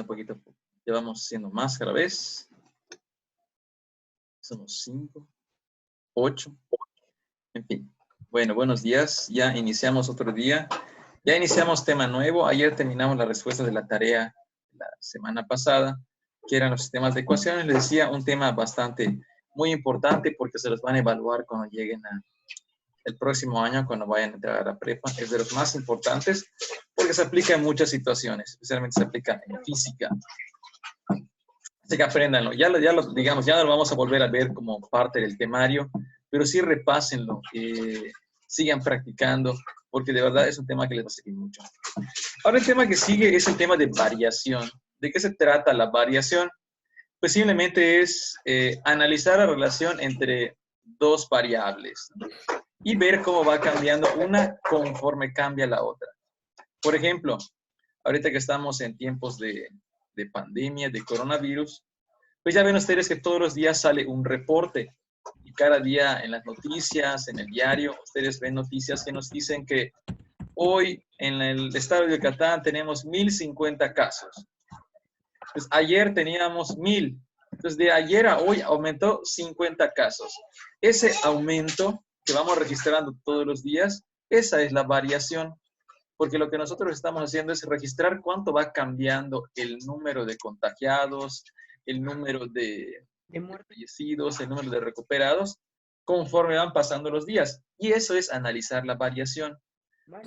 un poquito. Ya vamos haciendo más cada vez. Somos 5, 8. En fin. Bueno, buenos días. Ya iniciamos otro día. Ya iniciamos tema nuevo. Ayer terminamos la respuesta de la tarea la semana pasada, que eran los sistemas de ecuaciones. Les decía, un tema bastante muy importante porque se los van a evaluar cuando lleguen el próximo año, cuando vayan a entrar a la prepa. Es de los más importantes porque se aplica en muchas situaciones, especialmente se aplica en física. Así que apréndanlo. Digamos, ya no lo vamos a volver a ver como parte del temario, pero sí repásenlo, sigan practicando, porque de verdad es un tema que les va a servir mucho. Ahora el tema que sigue es el tema de variación. ¿De qué se trata la variación? Pues simplemente es analizar la relación entre dos variables, ¿no? Y ver cómo va cambiando una conforme cambia la otra. Por ejemplo, ahorita que estamos en tiempos de pandemia, de coronavirus, pues ya ven ustedes que todos los días sale un reporte y cada día en las noticias, en el diario, ustedes ven noticias que nos dicen que hoy en el estado de Yucatán tenemos 1050 casos. Pues ayer teníamos 1000. Entonces de ayer a hoy aumentó 50 casos. Ese aumento que vamos registrando todos los días, esa es la variación. Porque lo que nosotros estamos haciendo es registrar cuánto va cambiando el número de contagiados, el número de fallecidos, el número de recuperados, conforme van pasando los días. Y eso es analizar la variación.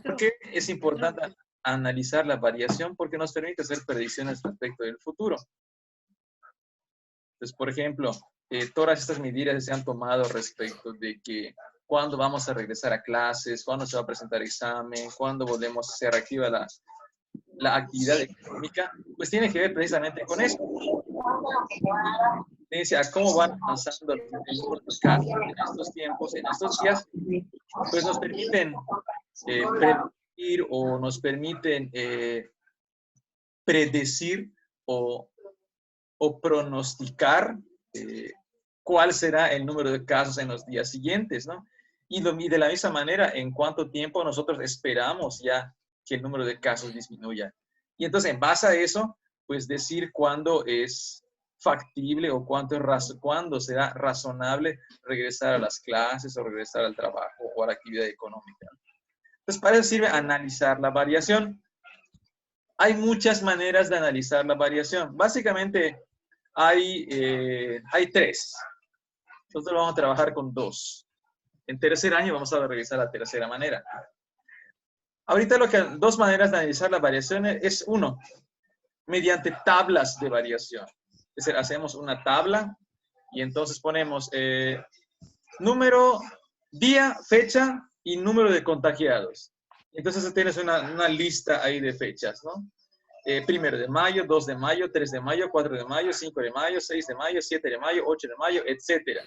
¿Por qué es importante analizar la variación? Porque nos permite hacer predicciones respecto del futuro. Entonces, por ejemplo, todas estas medidas se han tomado respecto de que cuándo vamos a regresar a clases, cuándo se va a presentar examen, cuándo volvemos a ser activa la actividad económica, pues tiene que ver precisamente con eso. A cómo van avanzando los casos en estos tiempos, en estos días, pues nos permiten predecir o nos permiten predecir o pronosticar cuál será el número de casos en los días siguientes, ¿no? Y de la misma manera, en cuánto tiempo nosotros esperamos ya que el número de casos disminuya. Y entonces, en base a eso, pues decir cuándo es factible o cuándo será razonable regresar a las clases o regresar al trabajo o a la actividad económica. Entonces, para eso sirve analizar la variación. Hay muchas maneras de analizar la variación. Básicamente, hay 3. Nosotros vamos a trabajar con 2. En tercer año vamos a revisar la tercera manera. Ahorita 2 maneras de analizar la variación es 1, mediante tablas de variación. Es decir, hacemos una tabla y entonces ponemos número, día, fecha y número de contagiados. Entonces tienes una lista ahí de fechas, ¿no? 1 de mayo, 2 de mayo, 3 de mayo, 4 de mayo, 5 de mayo, 6 de mayo, 7 de mayo, 8 de mayo, etc.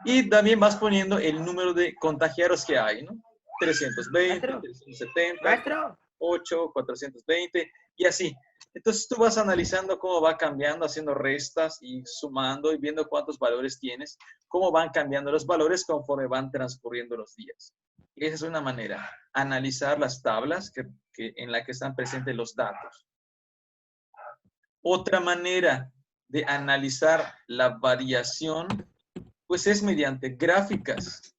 Y también vas poniendo el número de contagiados que hay, ¿no? 320, 370, 8, 420 y así. Entonces tú vas analizando cómo va cambiando, haciendo restas y sumando y viendo cuántos valores tienes, cómo van cambiando los valores conforme van transcurriendo los días. Esa es una manera, analizar las tablas en la que están presentes los datos. Otra manera de analizar la variación, pues es mediante gráficas.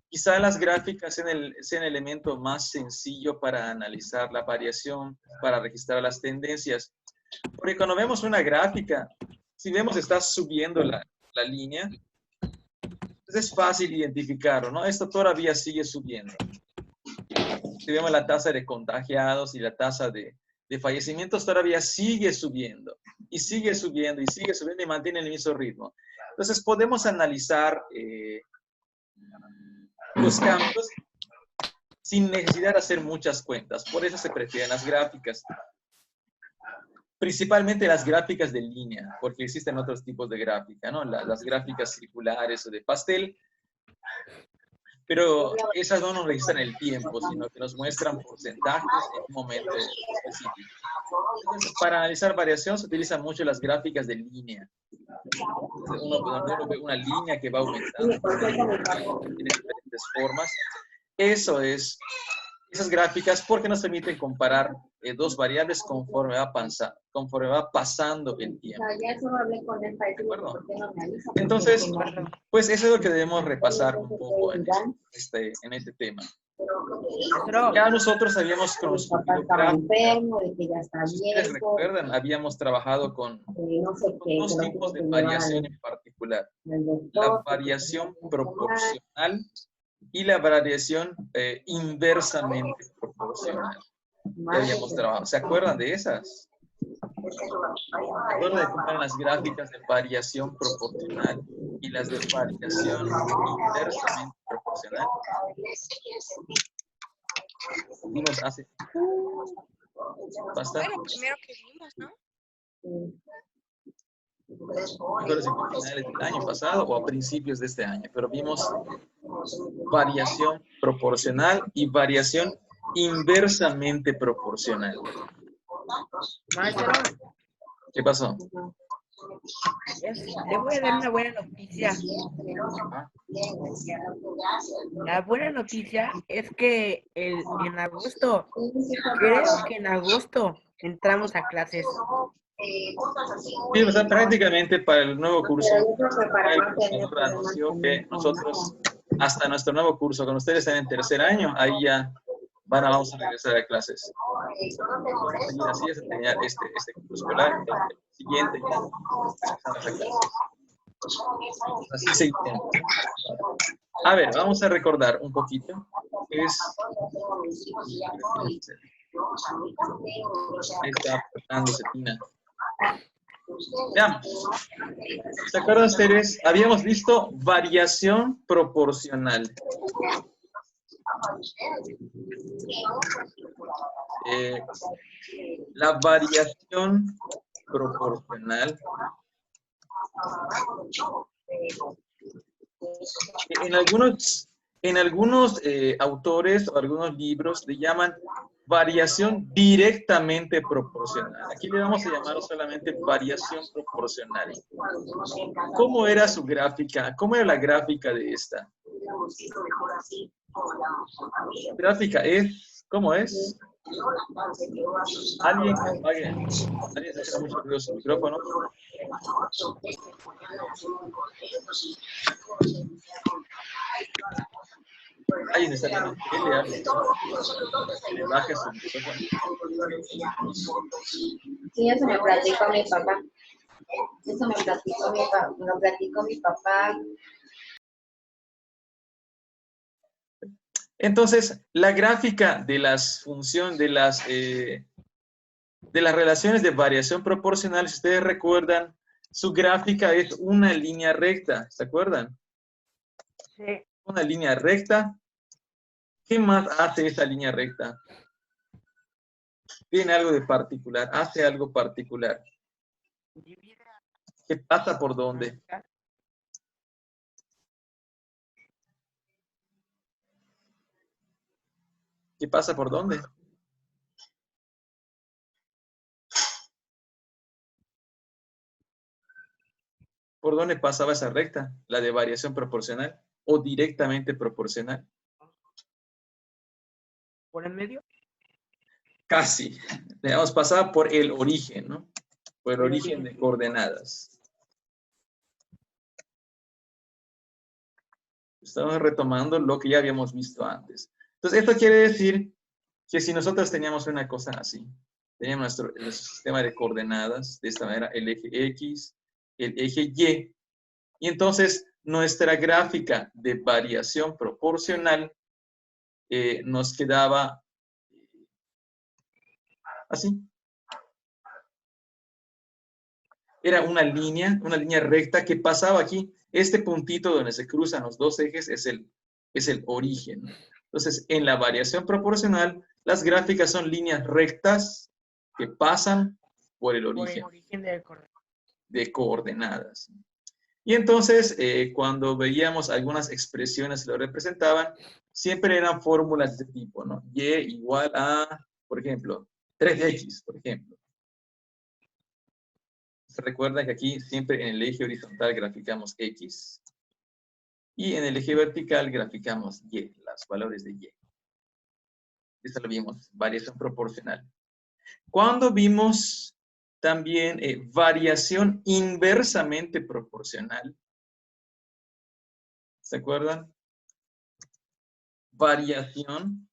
Quizá las gráficas sean el elemento más sencillo para analizar la variación, para registrar las tendencias. Porque cuando vemos una gráfica, si vemos está subiendo la línea, entonces es fácil identificarlo, ¿no? Esto todavía sigue subiendo. Si vemos la tasa de contagiados y la tasa de fallecimientos, todavía sigue subiendo. Y sigue subiendo y sigue subiendo y mantiene el mismo ritmo. Entonces podemos analizar los cambios sin necesidad de hacer muchas cuentas. Por eso se prefieren las gráficas. Principalmente las gráficas de línea, porque existen otros tipos de gráfica, ¿no? Las gráficas circulares o de pastel, pero esas no nos registran el tiempo, sino que nos muestran porcentajes en un momento específico. Entonces, para analizar variación se utilizan mucho las gráficas de línea. Uno ve una línea que va aumentando, tiene diferentes formas. Esa es esas gráficas porque nos permiten comparar dos variables conforme va pasando el tiempo. ¿De acuerdo? Entonces, pues eso es lo que debemos repasar un poco en este tema. Ya nosotros habíamos construido gráficas. Si ustedes recuerdan, habíamos trabajado con dos tipos de variación en particular. La variación proporcional y la variación inversamente proporcional. Ya habíamos trabajado. ¿Se acuerdan de esas? ¿Se acuerdan de cómo eran las gráficas de variación proporcional y las de variación inversamente proporcional? Vimos hace bastante. Bueno, primero que vimos, ¿no? No recuerdo si fue a finales del año pasado o a principios de este año, pero vimos variación proporcional y variación inversamente proporcional. Maestro, ¿Qué pasó? le voy a dar una buena noticia. La buena noticia es que en agosto, creo que en agosto entramos a clases. Sí, o sea, prácticamente para el nuevo curso, el profesor anunció que nosotros, hasta nuestro nuevo curso, cuando ustedes estén en tercer año, ahí ya vamos a regresar a clases. Así es, terminar este curso escolar, el siguiente ya regresamos a clases. Así seguimos. A ver, vamos a recordar un poquito. Ahí está aportándose Tina. Veamos. ¿Se acuerdan ustedes? Habíamos visto variación proporcional. La variación proporcional en algunos autores o algunos libros le llaman variación directamente proporcional. Aquí le vamos a llamar solamente variación proporcional. ¿Cómo era su gráfica? ¿Cómo era la gráfica de esta? La gráfica es, ¿cómo es? Alguien que apague. Alguien se hace mucho ruido su micrófono. Alguien está viendo que le hable. Le baje su micrófono. Sí, eso me platicó mi papá. Eso me lo platicó mi papá. Entonces, la gráfica de las funciones, de las relaciones de variación proporcional, si ustedes recuerdan, su gráfica es una línea recta, ¿se acuerdan? Sí. Una línea recta. ¿Qué más hace esa línea recta? Tiene algo de particular, hace algo particular. ¿Qué pasa por dónde? ¿Qué pasa por dónde? ¿Por dónde pasaba esa recta? ¿La de variación proporcional o directamente proporcional? ¿Por el medio? Casi. Digamos, pasaba por el origen, ¿no? Por el origen de coordenadas. Estamos retomando lo que ya habíamos visto antes. Entonces, esto quiere decir que si nosotros teníamos una cosa así, teníamos nuestro sistema de coordenadas, de esta manera, el eje X, el eje Y, y entonces nuestra gráfica de variación proporcional nos quedaba así. Era una línea recta que pasaba aquí. Este puntito donde se cruzan los dos ejes es el origen. Entonces, en la variación proporcional, las gráficas son líneas rectas que pasan por el origen, de coordenadas. Y entonces, cuando veíamos algunas expresiones que lo representaban, siempre eran fórmulas de este tipo, ¿no? Y igual a, por ejemplo, 3x, por ejemplo. Se recuerda que aquí siempre en el eje horizontal graficamos x y en el eje vertical graficamos y, los valores de y. Esto lo vimos, variación proporcional. ¿Cuándo vimos también variación inversamente proporcional? ¿Se acuerdan? Variación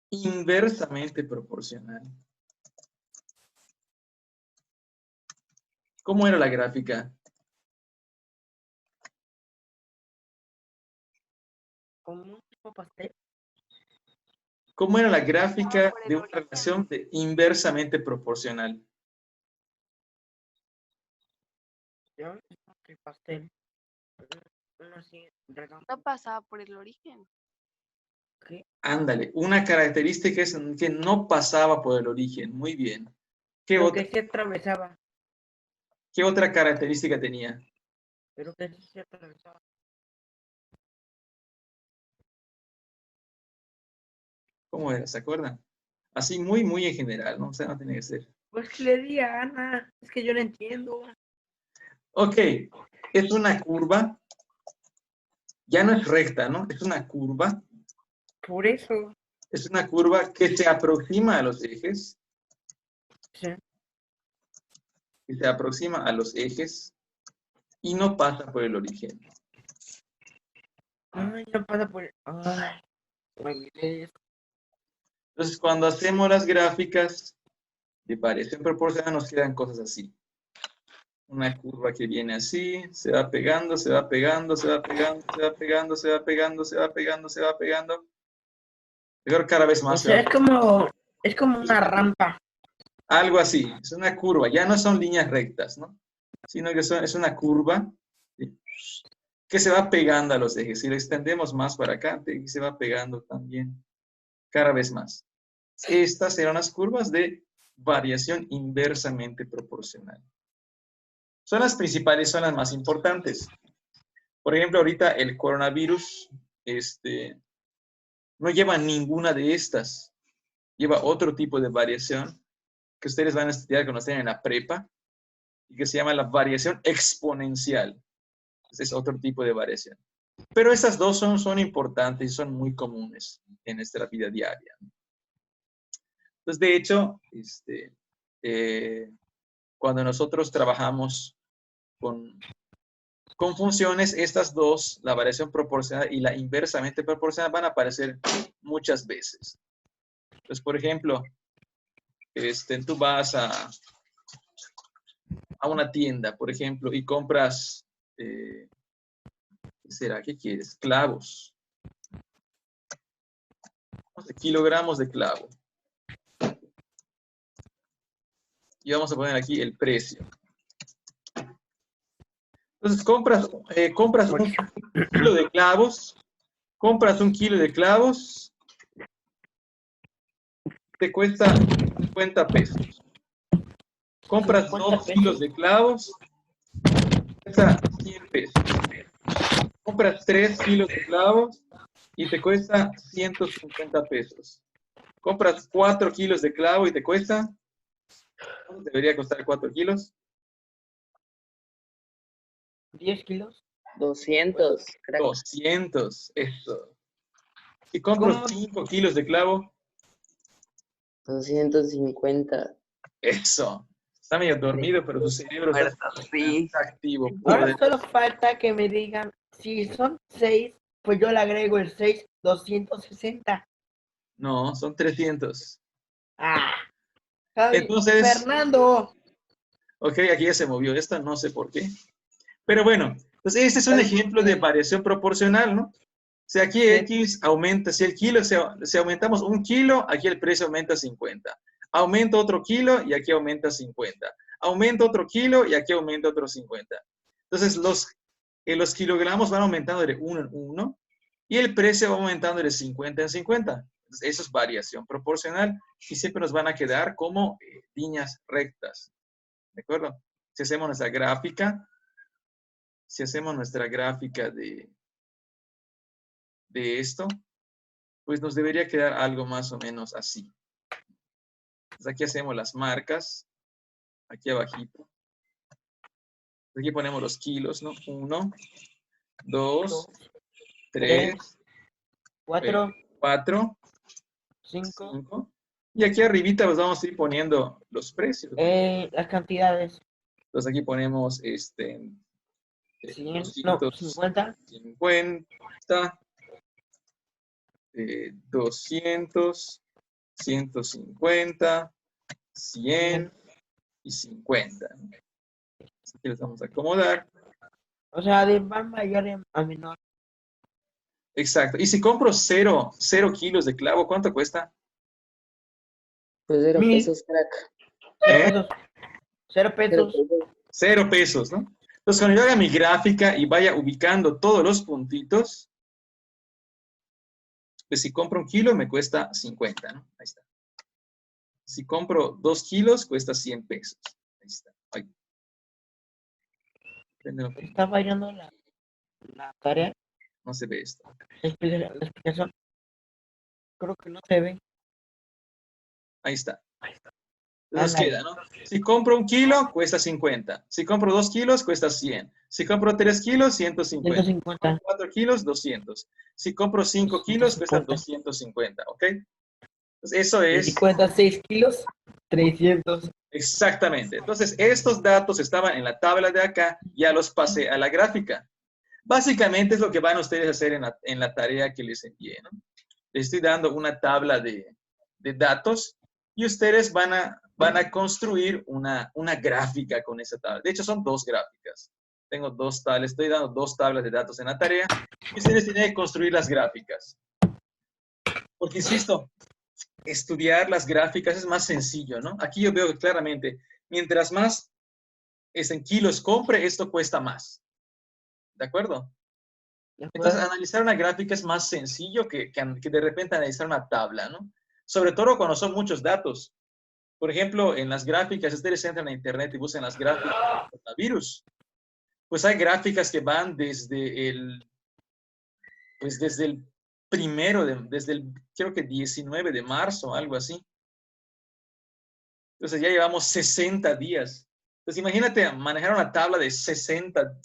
inversamente proporcional. ¿Cómo era la gráfica? Como un tipo pastel. ¿Cómo era la gráfica de una relación inversamente proporcional? Yo, el pastel. Uno así, redondo. No pasaba por el origen. ¿Qué? Ándale, una característica es que no pasaba por el origen. Muy bien. Pero que se atravesaba. ¿Qué otra característica tenía? Pero que sí se atravesaba. ¿Cómo era? ¿Se acuerdan? Así muy, muy en general, ¿no? O sea, no tiene que ser. Pues que le di a Ana. Es que yo no entiendo. Ok, es una curva. Ya no es recta, ¿no? Es una curva. Por eso. Es una curva que se aproxima a los ejes. Sí. Que se aproxima a los ejes y no pasa por el origen. Ay, no pasa por. Ay, me olvidé. Entonces, cuando hacemos las gráficas de variación proporcional, nos quedan cosas así. Una curva que viene así, se va pegando, se va pegando, se va pegando, se va pegando, se va pegando, se va pegando, se va pegando. Mejor cada vez O más. sea, es como una rampa. Algo así, es una curva, ya no son líneas rectas, ¿no? Sino que es una curva, ¿sí?, que se va pegando a los ejes. Si lo extendemos más para acá, se va pegando también cada vez más. Estas serán las curvas de variación inversamente proporcional. Son las principales, son las más importantes. Por ejemplo, ahorita el coronavirus no lleva ninguna de estas. Lleva otro tipo de variación que ustedes van a estudiar cuando estén en la prepa y que se llama la variación exponencial. Ese es otro tipo de variación. Pero estas dos son importantes y son muy comunes en nuestra vida diaria. Entonces, de hecho, cuando nosotros trabajamos con funciones, estas dos, la variación proporcional y la inversamente proporcional, van a aparecer muchas veces. Entonces, por ejemplo, tú vas a una tienda, por ejemplo, y compras, ¿qué será? ¿Qué quieres? Clavos. Kilogramos de clavo. Y vamos a poner aquí el precio. Entonces, compras un kilo de clavos. Compras un kilo de clavos. Te cuesta 50 pesos. Compras 2 kilos de clavos. Te cuesta 100 pesos. Compras 3 kilos de clavos y te cuesta 150 pesos. Compras 4 kilos de clavo y te cuesta, ¿cuánto debería costar 4 kilos? 10 kilos. 200, creo. 200, eso. Si compro ¿Cómo? 5 kilos de clavo, 250. eso. Está medio dormido, pero su cerebro Sí. está activo. Ahora solo falta que me digan, si son 6, pues yo le agrego el 6, 260. No, son 300. Ah, Javi, Entonces, Fernando. ok, aquí ya se movió esta, no sé por qué. Pero bueno, pues este es un ejemplo de variación proporcional, ¿no? Si aquí X aumenta, si el kilo, si aumentamos un kilo, aquí el precio aumenta 50. Aumenta otro kilo y aquí aumenta 50. Aumenta otro kilo y aquí aumenta otro 50. Entonces, los kilogramos van aumentando de 1 en 1 y el precio va aumentando de 50 en 50. Entonces, eso es variación proporcional y siempre nos van a quedar como líneas rectas. ¿De acuerdo? Si hacemos nuestra gráfica, de esto, pues nos debería quedar algo más o menos así. Entonces aquí hacemos las marcas, aquí abajito. Aquí ponemos los kilos, ¿no? 1, 2, 3, 4, 4, 5. 5. Y aquí arribita pues vamos a ir poniendo los precios. Las cantidades. Entonces aquí ponemos 100, no, 50. 250, 200, 150, 100 y 50. Aquí los vamos a acomodar. O sea, de más mayor a menor. Exacto. Y si compro 0 kilos de clavo, ¿cuánto cuesta? Pues 0 Mil. pesos, crack. 0 pesos. 0 0 pesos. pesos. 0 pesos, ¿no? Entonces, cuando yo haga mi gráfica y vaya ubicando todos los puntitos, pues si compro 1 kilo me cuesta 50, ¿no? Ahí está. Si compro 2 kilos, cuesta 100 pesos. Ahí está. Ahí. Está fallando la tarea. No se ve esto. La explicación. Creo que no se ve. Ahí está. Entonces Ándale. queda, ¿no? Si compro 1 kilo, cuesta 50. Si compro 2 kilos, cuesta 100. Si compro 3 kilos, 150. 150. 4 kilos, 200. Si compro 5 kilos, cuestan 250, ¿ok? Entonces, eso Y si es cuenta 6 kilos, 300. exactamente. Entonces, estos datos estaban en la tabla de acá, ya los pasé a la gráfica. Básicamente es lo que van ustedes a hacer en la tarea que les envié, ¿no? Les estoy dando una tabla de datos y ustedes van a construir una gráfica con esa tabla. De hecho, son 2 gráficas. Tengo 2 tablas, estoy dando 2 tablas de datos en la tarea y ustedes tienen que construir las gráficas. Porque, insisto, estudiar las gráficas es más sencillo, ¿no? Aquí yo veo que claramente, mientras más en kilos compre, esto cuesta más. ¿De acuerdo? Entonces, analizar una gráfica es más sencillo que de repente analizar una tabla, ¿no? Sobre todo cuando son muchos datos. Por ejemplo, en las gráficas, ustedes entran a internet y buscan las gráficas del coronavirus. Pues hay gráficas que van desde el primero, creo que 19 de marzo, algo así. Entonces ya llevamos 60 días. Entonces imagínate manejar una tabla de 60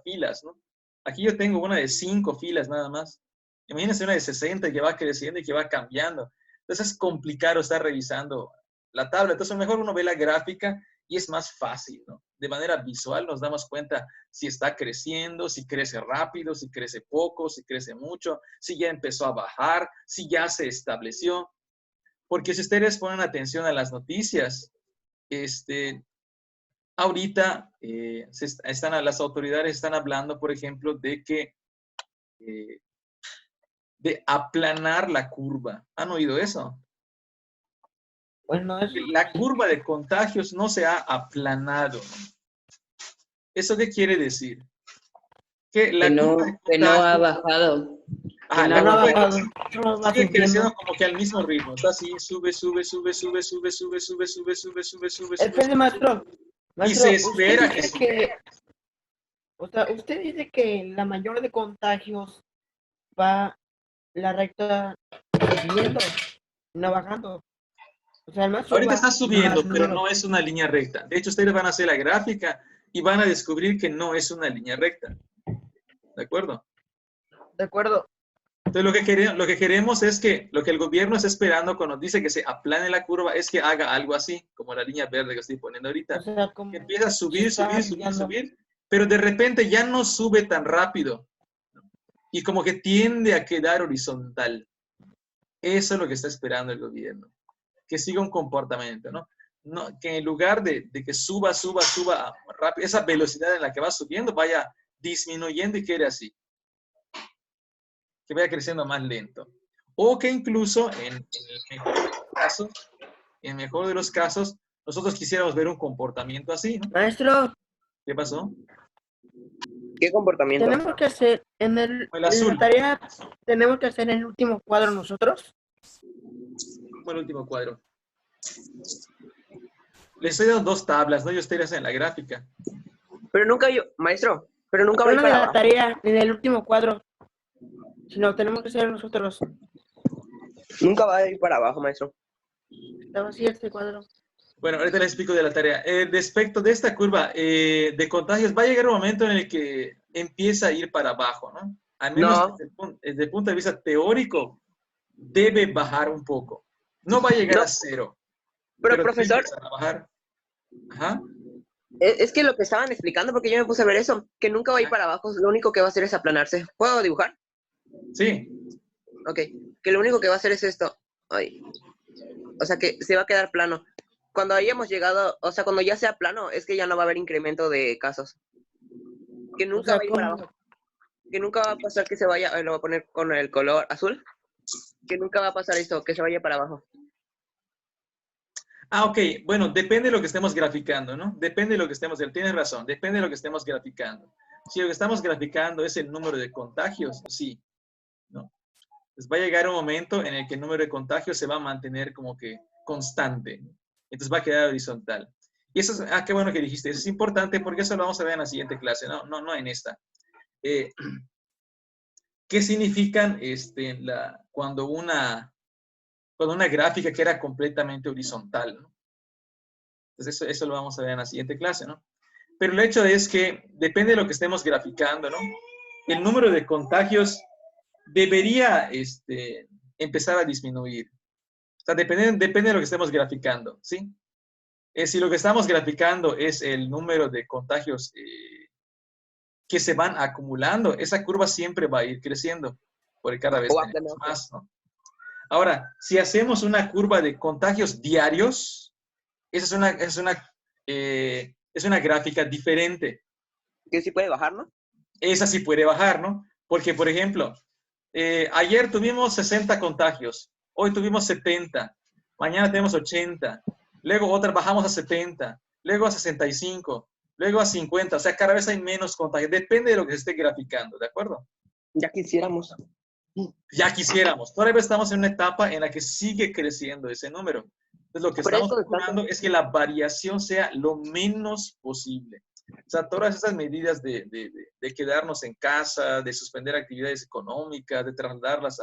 filas, ¿no? Aquí yo tengo una de 5 filas nada más. Imagínense una de 60 que va creciendo y que va cambiando. Entonces es complicado estar revisando la tabla. Entonces mejor uno ve la gráfica y es más fácil, ¿no? De manera visual nos damos cuenta si está creciendo, si crece rápido, si crece poco, si crece mucho, si ya empezó a bajar, si ya se estableció. Porque si ustedes ponen atención a las noticias, ahorita las autoridades están hablando, por ejemplo, de que de aplanar la curva. ¿Han oído eso? Bueno, La curva de contagios no se ha aplanado. ¿Eso qué quiere decir? Que la curva de Que no ha contagios bajado. la no curva ha de bajado. contagios No va sigue creciendo subiendo. como que al mismo ritmo. Está así, sube. Espere, maestro. Y se Maestro, usted espera que dice suba. que, o sea, usted dice que la mayor de contagios va la recta subiendo, no bajando. O sea, el más Ahorita suba, está subiendo, más pero número. no es una línea recta. De hecho, ustedes van a hacer la gráfica y van a descubrir que no es una línea recta. ¿De acuerdo? De acuerdo. Entonces, lo que queremos es que lo que el gobierno está esperando cuando dice que se aplane la curva es que haga algo así, como la línea verde que estoy poniendo ahorita. O sea, como Que empieza a subir, se está subir, guiando. pero de repente ya no sube tan rápido. Y como que tiende a quedar horizontal. Eso es lo que está esperando el gobierno. Que siga un comportamiento, ¿no? Que en lugar de que suba rápido, esa velocidad en la que va subiendo vaya disminuyendo y quede así. Que vaya creciendo más lento. O que incluso en el mejor de los casos, nosotros quisiéramos ver un comportamiento así, ¿no? Maestro, ¿Qué pasó? ¿Qué comportamiento? tenemos que hacer en El en azul. la tarea, tenemos que hacer el último cuadro nosotros. Como el último cuadro. Les estoy dando 2 tablas, ¿no? Y ustedes hacen la gráfica. Pero nunca yo, maestro, pero nunca Pero voy no de para la abajo. tarea, en el último cuadro. Si no, tenemos que hacer nosotros. Nunca va a ir para abajo, maestro. Estaba así este cuadro. Bueno, ahorita les explico de la tarea. Respecto de esta curva de contagios, va a llegar un momento en el que empieza a ir para abajo, ¿no? Al menos No. desde el punto de vista teórico, debe bajar un poco. No va a llegar No, a 0. pero Debe profesor, empezar a bajar. Ajá. es que lo que estaban explicando, porque yo me puse a ver eso, que nunca va a ir para abajo, lo único que va a hacer es aplanarse. ¿Puedo dibujar? Sí. Ok, que lo único que va a hacer es esto. Ay. O sea, que se va a quedar plano. Cuando hayamos llegado, o sea, cuando ya sea plano, es que ya no va a haber incremento de casos. Que O nunca sea, va a ir para abajo. Que nunca va a pasar que se vaya, lo voy a poner con el color azul. Que nunca va a pasar esto, que se vaya para abajo. Ah, ok. Bueno, depende de lo que estemos graficando, ¿no? Depende de lo que estemos, tienes razón, depende de lo que estemos graficando. Si lo que estamos graficando es el número de contagios, sí, ¿no? Pues va a llegar un momento en el que el número de contagios se va a mantener como que constante, ¿no? Entonces va a quedar horizontal. Y eso es, qué bueno que dijiste, eso es importante porque eso lo vamos a ver en la siguiente clase, no en esta. ¿Qué significan cuando una gráfica queda completamente horizontal, ¿no? Entonces eso lo vamos a ver en la siguiente clase, ¿no? Pero el hecho es que depende de lo que estemos graficando, ¿no? El número de contagios debería empezar a disminuir. O sea, depende de lo que estemos graficando, ¿sí? Si lo que estamos graficando es el número de contagios que se van acumulando, esa curva siempre va a ir creciendo, porque cada vez O tenemos aplanarse. más, ¿no? Ahora, si hacemos una curva de contagios diarios, esa es una gráfica diferente. Que sí puede bajar, ¿no? Esa sí puede bajar, ¿no? Porque, por ejemplo, ayer tuvimos 60 contagios, hoy tuvimos 70, mañana tenemos 80, luego otra bajamos a 70, luego a 65, luego a 50, o sea, cada vez hay menos contagios, depende de lo que se esté graficando, ¿de acuerdo? Ya quisiéramos. Ya quisiéramos, todavía estamos en una etapa en la que sigue creciendo ese número. Entonces, lo que Pero es estamos procurando constante. es que la variación sea lo menos posible. O sea, todas esas medidas de quedarnos en casa, de suspender actividades económicas, de trasladarlas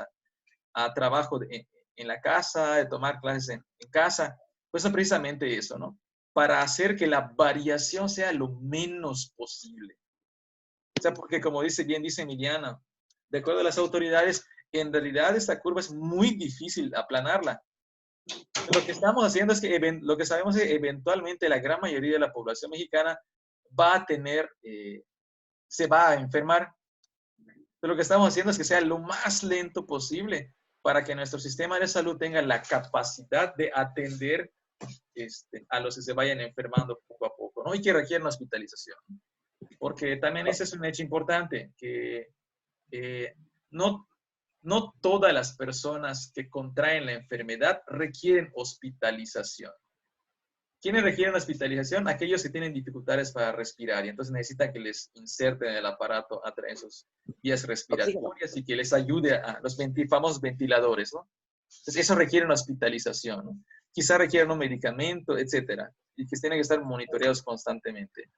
a trabajo en la casa, de tomar clases en casa, pues es precisamente eso, ¿no? Para hacer que la variación sea lo menos posible. O sea, porque como dice Emiliana, de acuerdo a las autoridades, en realidad esta curva es muy difícil aplanarla. Lo que estamos haciendo es que lo que sabemos es que eventualmente la gran mayoría de la población mexicana va a tener, se va a enfermar. Pero lo que estamos haciendo es que sea lo más lento posible para que nuestro sistema de salud tenga la capacidad de atender a los que se vayan enfermando poco a poco, ¿no? Y que requieren hospitalización. Porque también ese es un hecho importante, que no todas las personas que contraen la enfermedad requieren hospitalización. ¿Quiénes requieren hospitalización? Aquellos que tienen dificultades para respirar y entonces necesitan que les inserten el aparato a través de sus vías respiratorias y que les ayude a los famosos ventiladores, ¿no? Entonces, eso requiere una hospitalización, ¿no? Quizá requieren un medicamento, etcétera, y que tienen que estar monitoreados constantemente.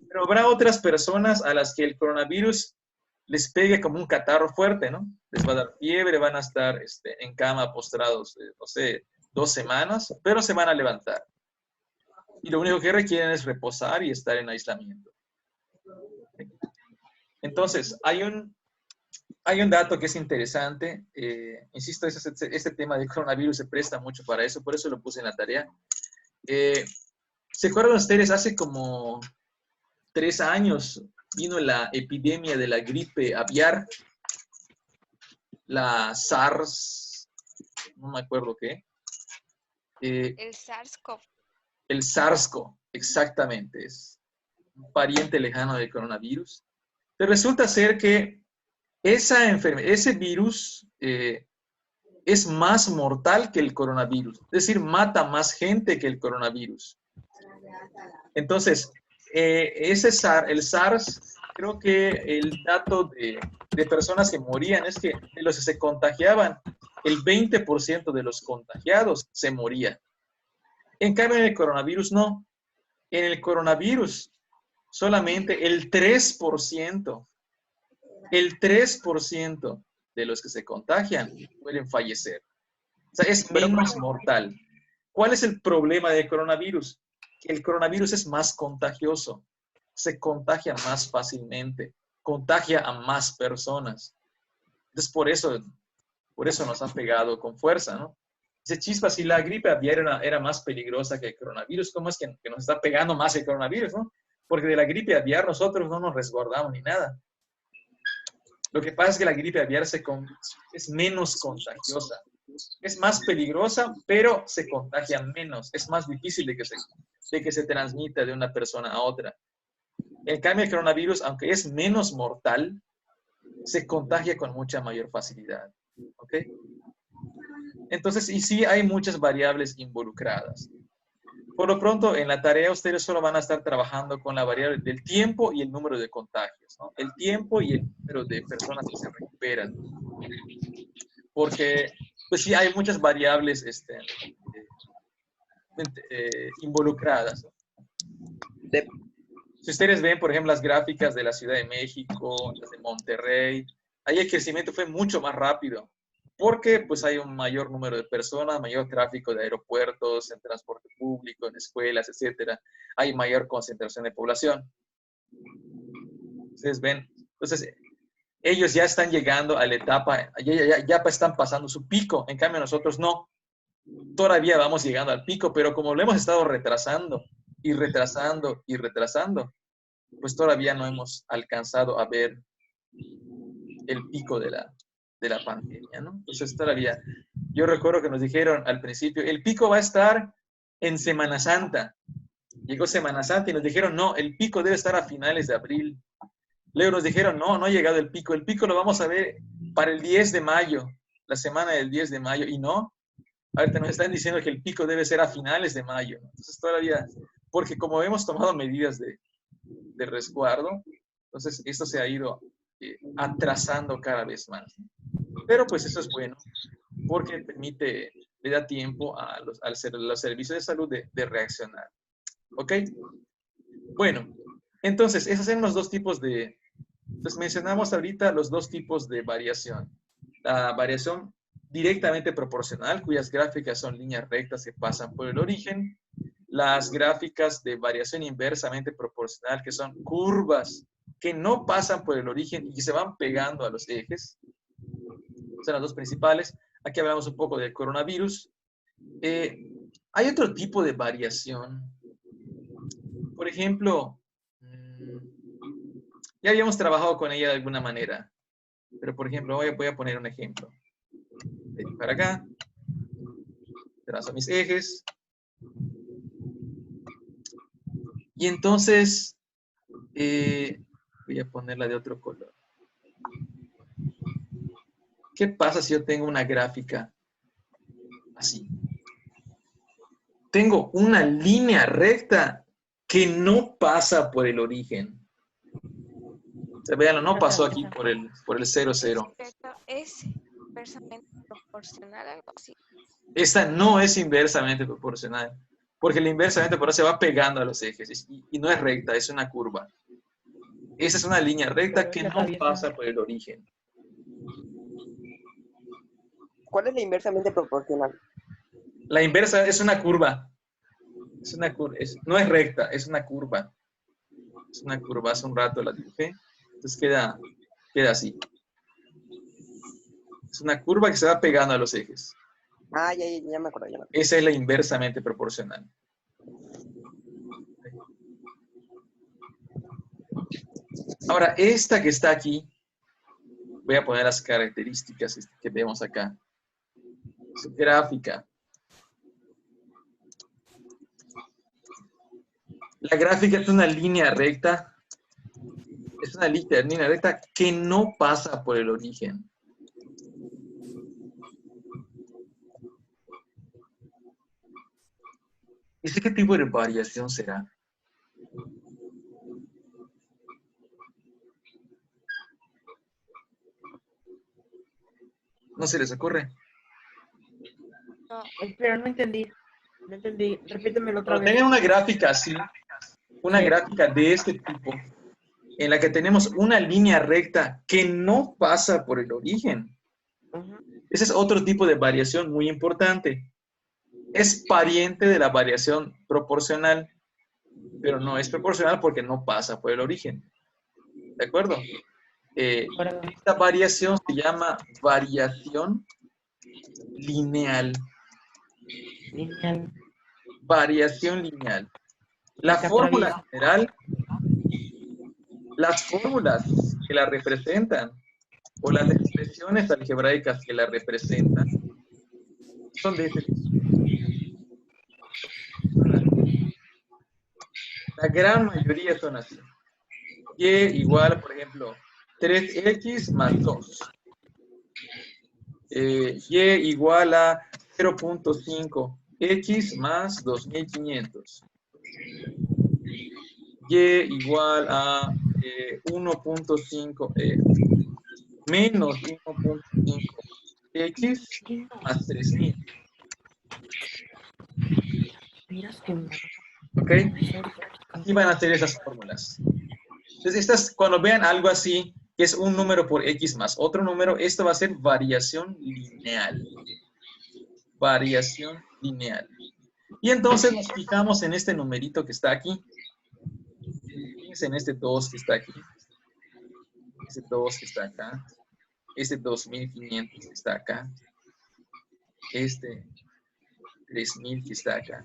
Pero habrá otras personas a las que el coronavirus les pegue como un catarro fuerte, ¿no? Les va a dar fiebre, van a estar en cama postrados, no sé, 2 semanas, pero se van a levantar. Y lo único que requieren es reposar y estar en aislamiento. Entonces, hay un dato que es interesante. Insisto, este tema del coronavirus se presta mucho para eso, por eso lo puse en la tarea. ¿Se acuerdan ustedes? Hace como 3 años vino la epidemia de la gripe aviar, la SARS, no me acuerdo qué. El SARS-CoV. El SARS-CoV, exactamente, es un pariente lejano del coronavirus. Pero resulta ser que ese virus es más mortal que el coronavirus, es decir, mata más gente que el coronavirus. Entonces, el SARS, creo que el dato de personas que morían es que de los que se contagiaban, el 20% de los contagiados se moría. En cambio, en el coronavirus no. En el coronavirus, solamente el 3% de los que se contagian pueden fallecer. O sea, es menos mortal. ¿Cuál es el problema del coronavirus? Que el coronavirus es más contagioso, se contagia más fácilmente, contagia a más personas. Entonces, por Por eso nos ha pegado con fuerza, ¿no? Dice Chispa, si la gripe aviar era más peligrosa que el coronavirus, ¿cómo es que nos está pegando más el coronavirus, no? Porque de la gripe aviar nosotros no nos resguardamos ni nada. Lo que pasa es que la gripe aviar es menos contagiosa. Es más peligrosa, pero se contagia menos. Es más difícil de que se transmita de una persona a otra. En cambio, el coronavirus, aunque es menos mortal, se contagia con mucha mayor facilidad. ¿Ok? Entonces, y sí hay muchas variables involucradas. Por lo pronto, en la tarea ustedes solo van a estar trabajando con la variable del tiempo y el número de contagios, ¿no? El tiempo y el número de personas que se recuperan. Porque, pues sí, hay muchas variables involucradas, ¿no? Si ustedes ven, por ejemplo, las gráficas de la Ciudad de México, las de Monterrey, ahí el crecimiento fue mucho más rápido. Porque pues hay un mayor número de personas, mayor tráfico de aeropuertos, en transporte público, en escuelas, etc. Hay mayor concentración de población. Ustedes ven, entonces ellos ya están llegando a la etapa, ya están pasando su pico, en cambio nosotros no. Todavía vamos llegando al pico, pero como lo hemos estado retrasando y retrasando y retrasando, pues todavía no hemos alcanzado a ver el pico de la pandemia, ¿no? Entonces todavía, yo recuerdo que nos dijeron al principio, el pico va a estar en Semana Santa. Llegó Semana Santa y nos dijeron, no, el pico debe estar a finales de abril. Luego nos dijeron, no ha llegado el pico lo vamos a ver para el 10 de mayo, la semana del 10 de mayo, y no, ahorita nos están diciendo que el pico debe ser a finales de mayo. Entonces todavía, porque como hemos tomado medidas de resguardo, entonces esto se ha ido atrasando cada vez más. Pero pues eso es bueno, porque le da tiempo a los servicios de salud de reaccionar. ¿Ok? Bueno, entonces, esos son los dos tipos pues mencionamos ahorita los dos tipos de variación. La variación directamente proporcional, cuyas gráficas son líneas rectas que pasan por el origen. Las gráficas de variación inversamente proporcional, que son curvas que no pasan por el origen y que se van pegando a los ejes. Son las dos principales. Aquí hablamos un poco del coronavirus. Hay otro tipo de variación. Por ejemplo, ya habíamos trabajado con ella de alguna manera. Pero, por ejemplo, voy a poner un ejemplo. Vengo para acá. Trazo mis ejes. Y entonces, voy a ponerla de otro color. ¿Qué pasa si yo tengo una gráfica así? Tengo una línea recta que no pasa por el origen. O sea, véanlo, no pasó aquí por el 0, 0. ¿Es inversamente proporcional algo así? Esta no es inversamente proporcional, porque la inversamente proporcional se va pegando a los ejes y no es recta, es una curva. Esa es una línea recta que no pasa por el origen. ¿Cuál es la inversamente proporcional? La inversa es una curva. Es una curva. No es recta, es una curva. Es una curva. Hace un rato la dibujé. Entonces queda así. Es una curva que se va pegando a los ejes. Ah, ya me acuerdo. Esa es la inversamente proporcional. Ahora, esta que está aquí, voy a poner las características que vemos acá. Su gráfica. La gráfica es una línea recta. Es una línea recta que no pasa por el origen. ¿Y qué tipo de variación será? ¿No se les ocurre? No. Pero no entendí. No entendí. Repítemelo otra Cuando vez. tengan una gráfica así, una gráfica de este tipo, en la que tenemos una línea recta que no pasa por el origen. Ese es otro tipo de variación muy importante. Es pariente de la variación proporcional, pero no es proporcional porque no pasa por el origen. ¿De acuerdo? Esta variación se llama variación lineal. Lineal. Variación lineal. La Está fórmula travieso. general, las fórmulas que la representan o las expresiones algebraicas que la representan son de este tipo. La gran mayoría son así. Y igual, por ejemplo, 3x más 2. Y igual a 0.5x más 2500. Y igual a 1.5 menos 1.5x más 3000. Miras que ¿Ok? Así van a ser esas fórmulas. Entonces, cuando vean algo así, que es un número por x más otro número, esto va a ser variación lineal. Variación lineal. Y entonces nos fijamos en este numerito que está aquí. Fíjense en este 2 que está aquí. Este 2 que está acá. Este 2500 que está acá. Este 3000 que está acá.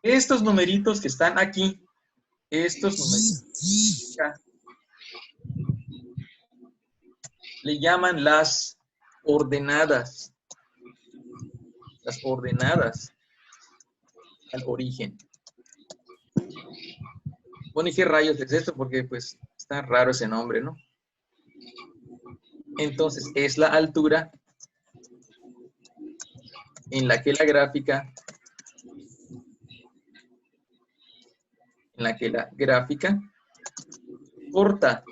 Estos numeritos que están aquí, estos numeritos acá, le llaman las ordenadas. Las ordenadas al origen. Bueno, ¿y qué rayos es esto? Porque pues está raro ese nombre, ¿no? Entonces, es la altura en la que la gráfica corta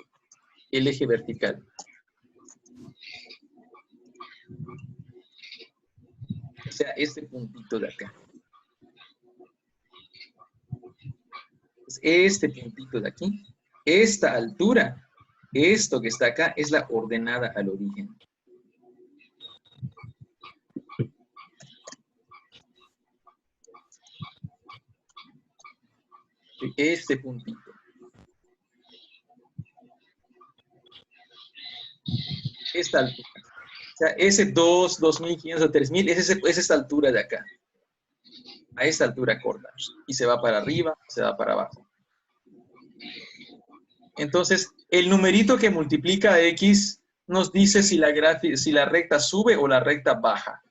el eje vertical. O sea, este puntito de acá. Pues este puntito de aquí, esta altura, esto que está acá, es la ordenada al origen. Este puntito. Esta altura. O sea, ese 2, 2500, 3000, es esta altura de acá. A esta altura corta. Y se va para arriba, se va para abajo. Entonces, el numerito que multiplica a x nos dice si la recta sube o la recta baja.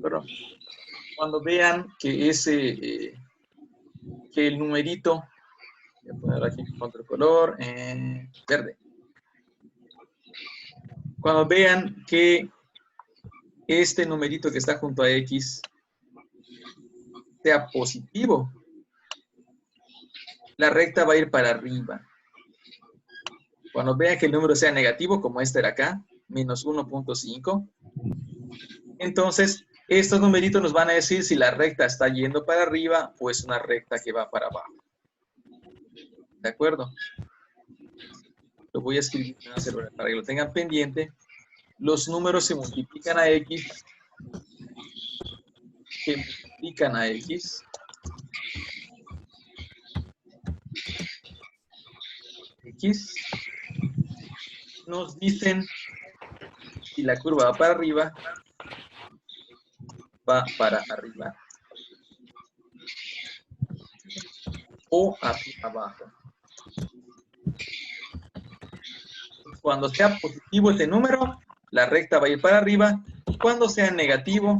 Pero cuando vean que que el numerito, voy a poner aquí con otro color, verde. Cuando vean que este numerito que está junto a x sea positivo, la recta va a ir para arriba. Cuando vean que el número sea negativo, como este de acá, menos 1.5, entonces estos numeritos nos van a decir si la recta está yendo para arriba o es una recta que va para abajo. ¿De acuerdo? Lo voy a escribir en el celular para que lo tengan pendiente. Los números se multiplican a x, x, nos dicen si la curva va para arriba, va para arriba, o hacia abajo. Cuando sea positivo este número, la recta va a ir para arriba. Cuando sea negativo,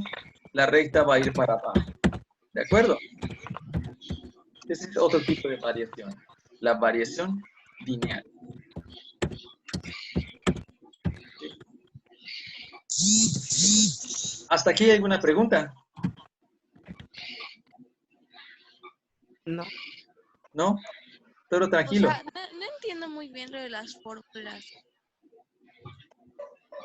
la recta va a ir para abajo. ¿De acuerdo? Este es otro tipo de variación. La variación lineal. ¿Hasta aquí hay alguna pregunta? No. ¿No? Todo tranquilo. O sea, no entiendo muy bien lo de las fórmulas.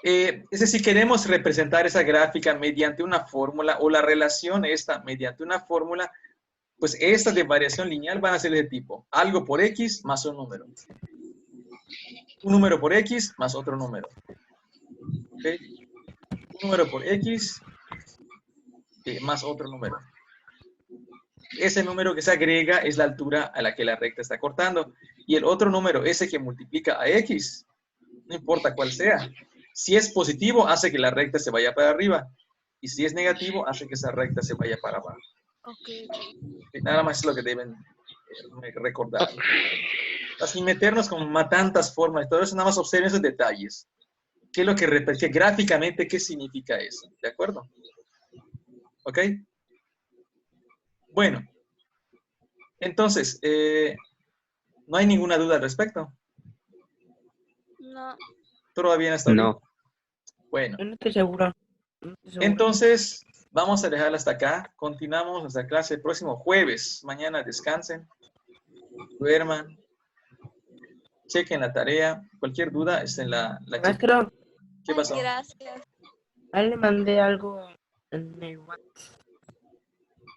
Es decir, si queremos representar esa gráfica mediante una fórmula o la relación esta mediante una fórmula, pues estas de variación lineal van a ser de tipo algo por x más un número. Un número por x más otro número. ¿Okay? Un número por x más otro número. Ese número que se agrega es la altura a la que la recta está cortando. Y el otro número, ese que multiplica a x, no importa cuál sea, Si es positivo, hace que la recta se vaya para arriba. Y si es negativo, hace que esa recta se vaya para abajo. Ok. Nada más es lo que deben recordar. Sin meternos con tantas formas y todo eso, nada más observen esos detalles. ¿Qué es lo que repite gráficamente? ¿Qué significa eso? ¿De acuerdo? ¿Ok? Bueno. Entonces, ¿no hay ninguna duda al respecto? No. ¿Todo bien hasta ahorita? No. Bueno. Yo no estoy seguro. No estoy seguro. Entonces, vamos a dejarla hasta acá. Continuamos nuestra clase el próximo jueves. Mañana descansen, duerman, chequen la tarea. Cualquier duda está en la Maestro, ¿Qué Ay, pasó? gracias. ahí le mandé algo en el WhatsApp.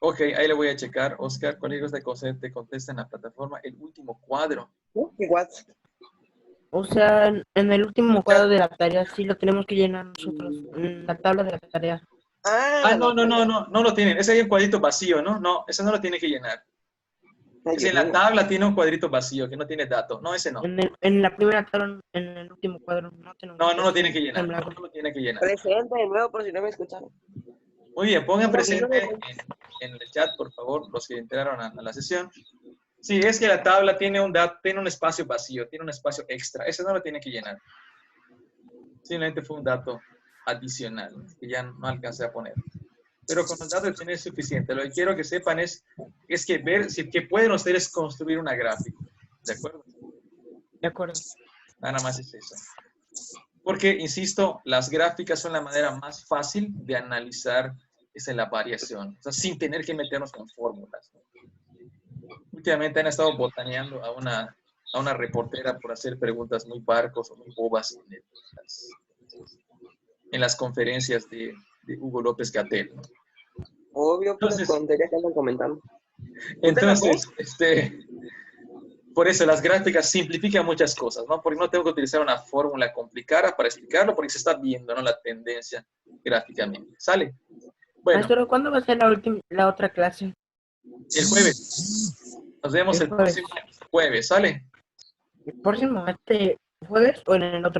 Ok, ahí le voy a checar. Oscar, cualquier cosa te contesta en la plataforma. El último cuadro. Igual. O sea, en el último cuadro de la tarea sí lo tenemos que llenar nosotros. En la tabla de la tarea. No lo tienen. Ese hay un cuadrito vacío, ¿no? No, ese no lo tiene que llenar. Ese en la tabla tiene un cuadrito vacío que no tiene dato. No, ese no. En la primera tabla, en el último cuadro, no tenemos. No lo tiene que llenar. No lo tiene que llenar. Presente de nuevo por si no me escucharon. Muy bien, pongan presente en el chat, por favor, los que entraron a la sesión. Sí, es que la tabla tiene un espacio vacío, tiene un espacio extra. Ese no lo tiene que llenar. Simplemente fue un dato adicional que ya no alcancé a poner. Pero con los datos tiene suficiente. Lo que quiero que sepan es que ver si que pueden ustedes construir una gráfica. ¿De acuerdo? De acuerdo. Nada más es eso. Porque, insisto, las gráficas son la manera más fácil de analizar la variación. O sea, sin tener que meternos con fórmulas. Últimamente han estado botaneando a una reportera por hacer preguntas muy barcos o muy bobas en las conferencias de Hugo López Gatell, ¿no? Obvio, pues Entonces, tonterías que andan comentando. Entonces, por eso las gráficas simplifican muchas cosas, ¿no? Porque no tengo que utilizar una fórmula complicada para explicarlo, porque se está viendo, ¿no? La tendencia gráficamente. ¿Sale? Bueno, Maestro, ¿cuándo va a ser la otra clase? el jueves. Nos vemos el próximo jueves, ¿sale? ¿El próximo, este jueves o en el otro?